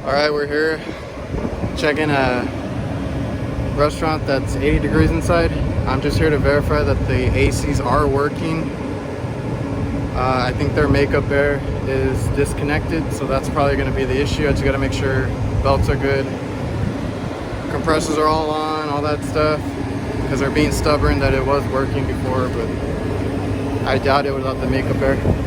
Alright, we're here checking a restaurant that's 80 degrees inside. I'm just here to verify that the ACs are working. I think their makeup air is disconnected, so that's probably going to be the issue. I just got to make sure belts are good, compressors are all on, all that stuff, because they're being stubborn that it was working before, but I doubt it without the makeup air.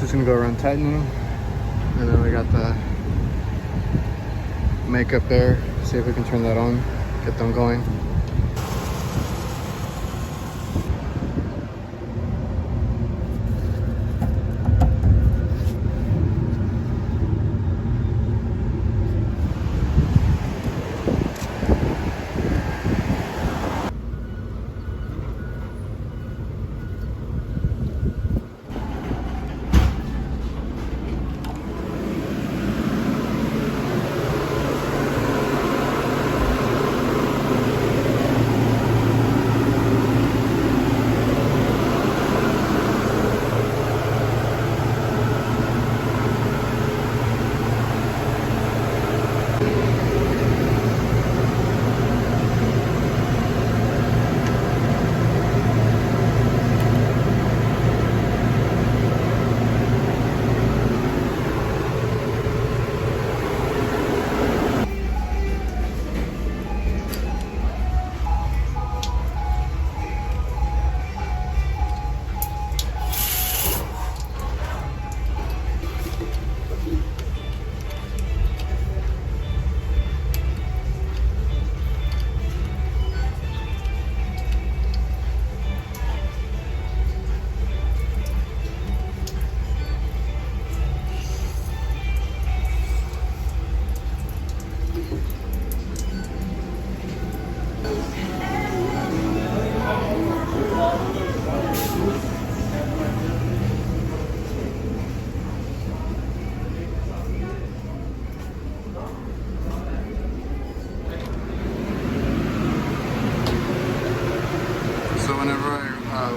Just gonna go around tightening them, and then we got the makeup air. See if we can turn that on, get them going.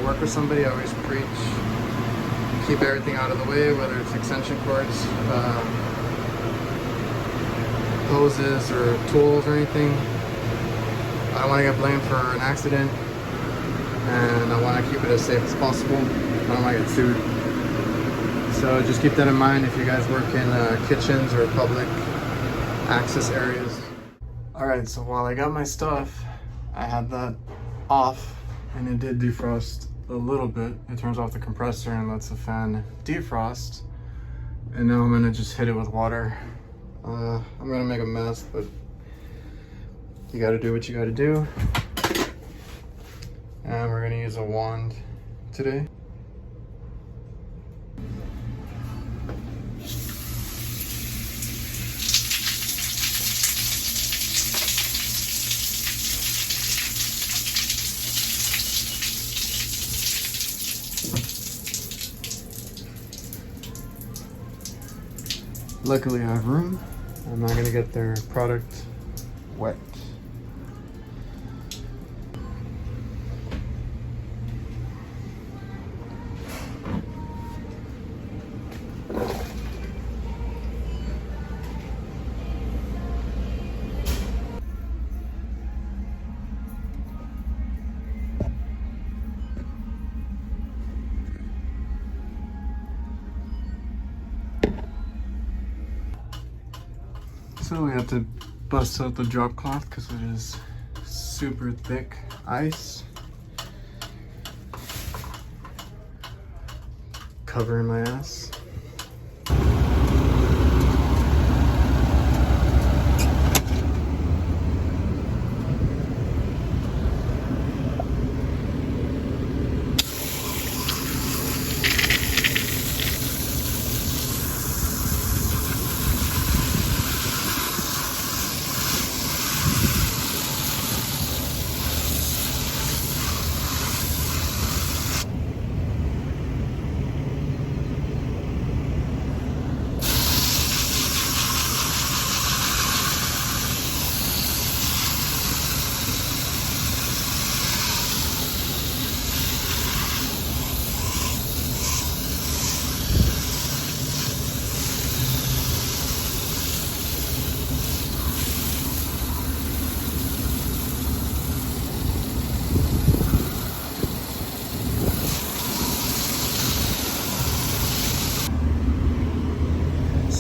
Work with somebody, I always preach keep everything out of the way, whether it's extension cords, hoses, or tools or anything. I don't want to get blamed for an accident, and I want to keep it as safe as possible. I don't want to get sued. So just keep that in mind if you guys work in kitchens or public access areas. Alright, so while I got my stuff, I had that off, and it did defrost a little bit. It turns off the compressor and lets the fan defrost. And now I'm gonna just hit it with water. I'm gonna make a mess, but you gotta do what you gotta do. And we're gonna use a wand today. Luckily I have room. I'm not gonna get their product wet. So we have to bust out the drop cloth because it is super thick ice covering my ass.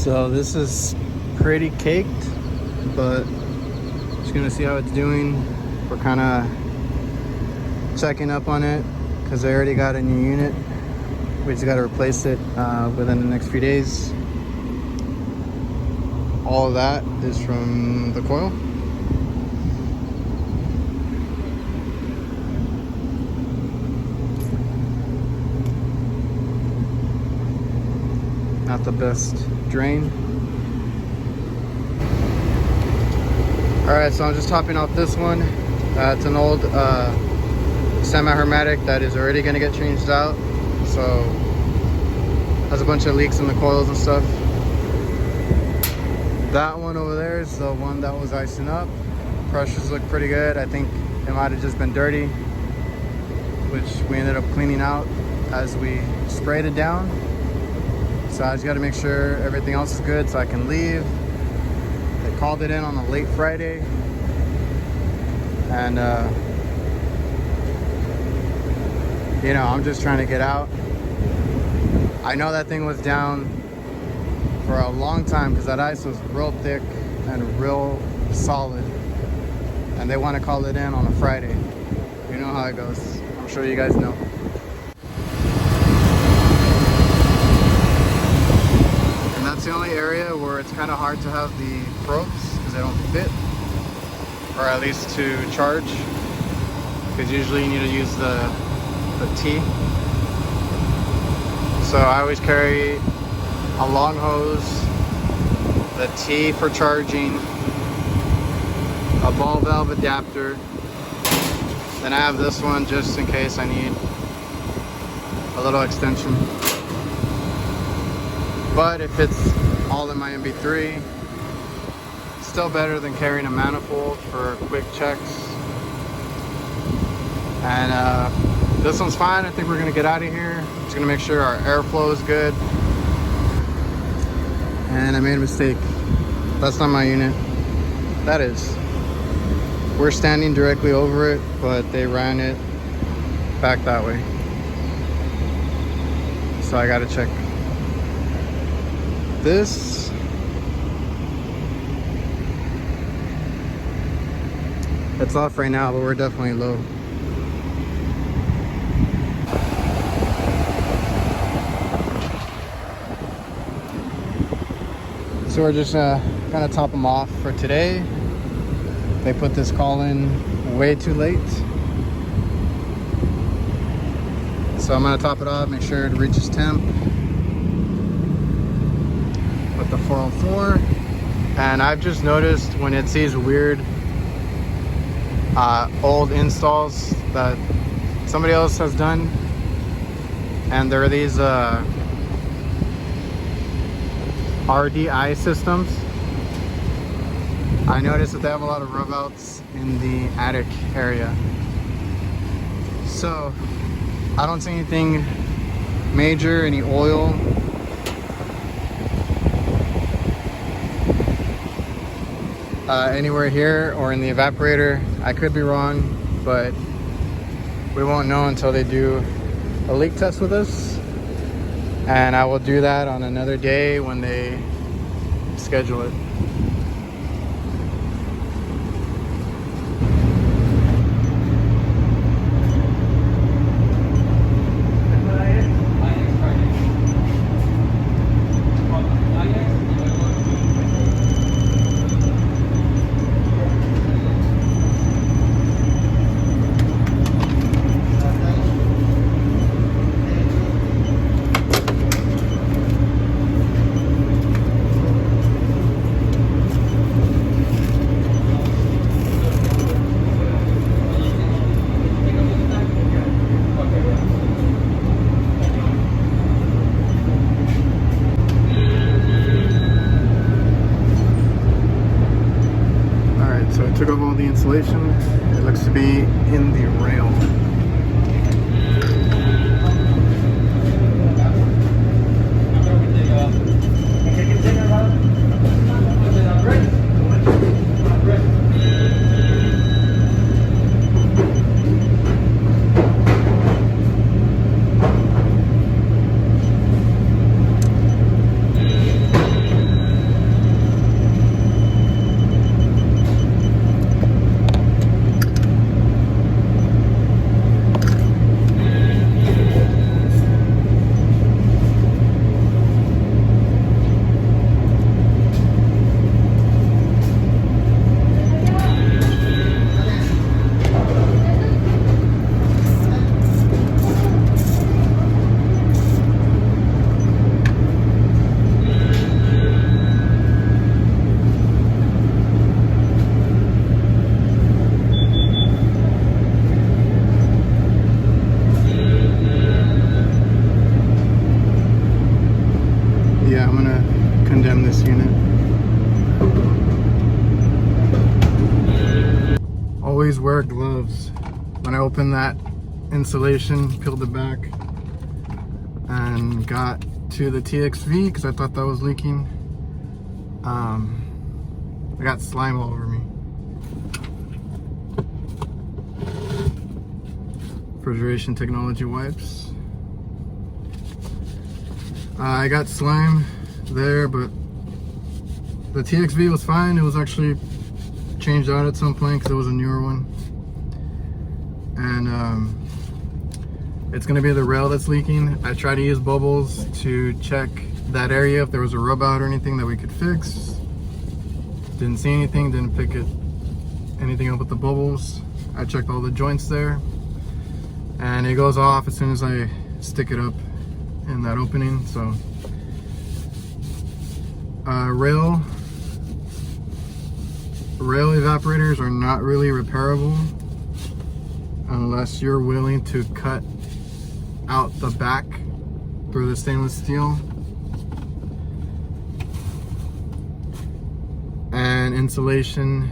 So this is pretty caked, but just gonna see how it's doing. We're kind of checking up on it because they already got a new unit. We just got to replace it within the next few days. All of that is from the coil. Not the best drain. Alright, so I'm just topping off this one. It's an old semi-hermetic that is already going to get changed out. So has a bunch of leaks in the coils and stuff. That one over there is the one that was icing up. Pressures look pretty good. I think it might have just been dirty, which we ended up cleaning out as we sprayed it down. So I just got to make sure everything else is good so I can leave. They called it in on a late Friday, and you know, I'm just trying to get out. I know that thing was down for a long time because that ice was real thick and real solid, and they want to call it in on a Friday. You know how it goes. I'm sure you guys know. And that's the only area where it's kind of hard to have the probes because they don't fit, or at least to charge, because usually you need to use the T. So I always carry a long hose, the T for charging, a ball valve adapter, then I have this one just in case I need a little extension. But if it's all in my MB3, it's still better than carrying a manifold for quick checks. And this one's fine. I think we're gonna get out of here. Just gonna make sure our airflow is good. And I made a mistake. That's not my unit. That is. We're standing directly over it, but they ran it back that way. So I gotta check this. It's off right now, but we're definitely low. So we're just gonna top them off for today. They put this call in way too late. So I'm gonna top it off, make sure it reaches temp with the 404. And I've just noticed when it sees weird old installs that somebody else has done, and there are these RDI systems. I noticed that they have a lot of rub outs in the attic area. So I don't see anything major, any oil. Anywhere here or in the evaporator. I could be wrong, but we won't know until they do a leak test with us. And I will do that on another day when they schedule it. Took off all the insulation. It looks to be in the rail. gonna condemn this unit. Always wear gloves. When I opened that insulation, peeled it back, and got to the TXV because I thought that was leaking, I got slime all over me. Refrigeration technology wipes. I got slime there, but the TXV was fine. It was actually changed out at some point because it was a newer one. And it's gonna be the rail that's leaking. I tried to use bubbles to check that area if there was a rub out or anything that we could fix. Didn't see anything, didn't pick anything up with the bubbles. I checked all the joints there, and it goes off as soon as I stick it up in that opening. So rail evaporators are not really repairable unless you're willing to cut out the back through the stainless steel and insulation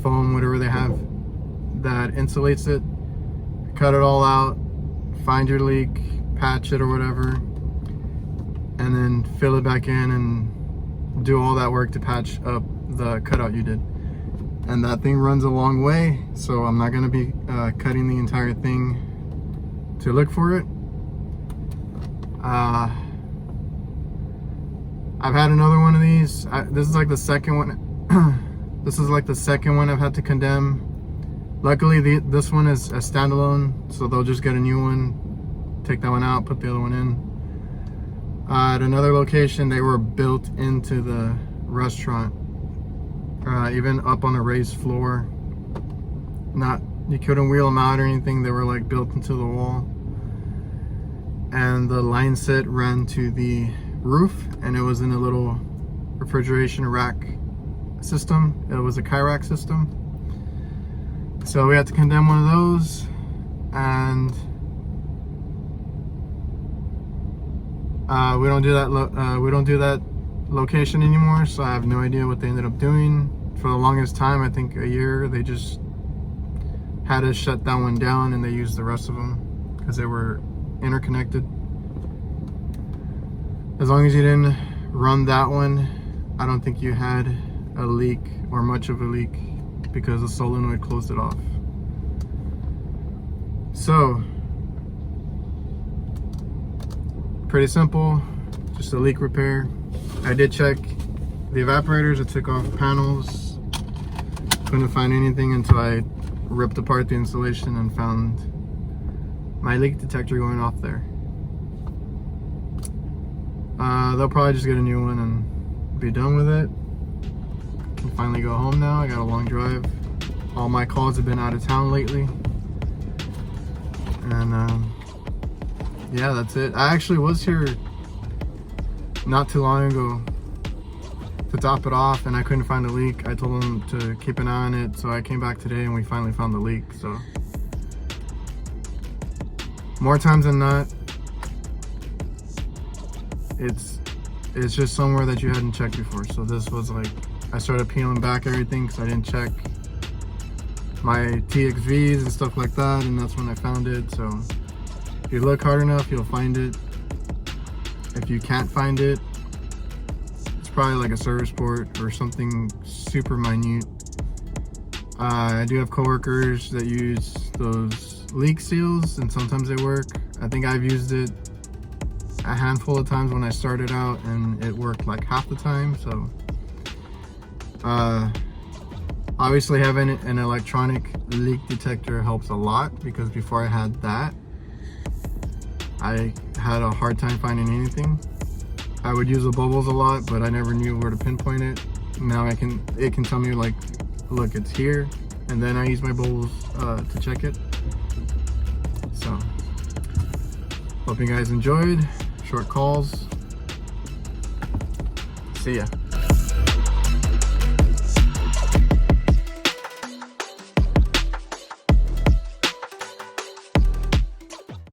foam, whatever they have that insulates it. Cut it all out, find your leak, patch it or whatever, and then fill it back in and do all that work to patch up the cutout you did. And that thing runs a long way, so I'm not going to be cutting the entire thing to look for it. I've had another one of these. This is like the second one. This is like the second one I've had to condemn. Luckily, this one is a standalone, so they'll just get a new one, take that one out, put the other one in. At another location, they were built into the restaurant, even up on a raised floor. You couldn't wheel them out or anything. They were like built into the wall. And the line set ran to the roof, and it was in a little refrigeration rack system. It was a Hvacr system. So we had to condemn one of those, and we don't do that location anymore. So I have no idea what they ended up doing. For the longest time, I think a year, they just had to shut that one down, and they used the rest of them because they were interconnected. As long as you didn't run that one, I don't think you had a leak or much of a leak, because the solenoid closed it off. So pretty simple, just a leak repair. I did check the evaporators. I took off panels, couldn't find anything until I ripped apart the insulation and found my leak detector going off there. They'll probably just get a new one and be done with it. Can finally go home now. I got a long drive. All my calls have been out of town lately, and yeah, that's it. I actually was here not too long ago to top it off, and I couldn't find a leak. I told them to keep an eye on it, so I came back today and we finally found the leak. So more times than not, it's just somewhere that you hadn't checked before. So this was like, I started peeling back everything because I didn't check my TXVs and stuff like that, and that's when I found it. So if you look hard enough, you'll find it. If you can't find it, it's probably like a service port or something super minute. I do have coworkers that use those leak seals, and sometimes they work. I think I've used it a handful of times when I started out, and it worked like half the time. So obviously having an electronic leak detector helps a lot, because before I had that, I had a hard time finding anything. I would use the bubbles a lot, but I never knew where to pinpoint it. Now it can tell me like, look, it's here, and then I use my bubbles to check it. So hope you guys enjoyed. Short calls. See ya.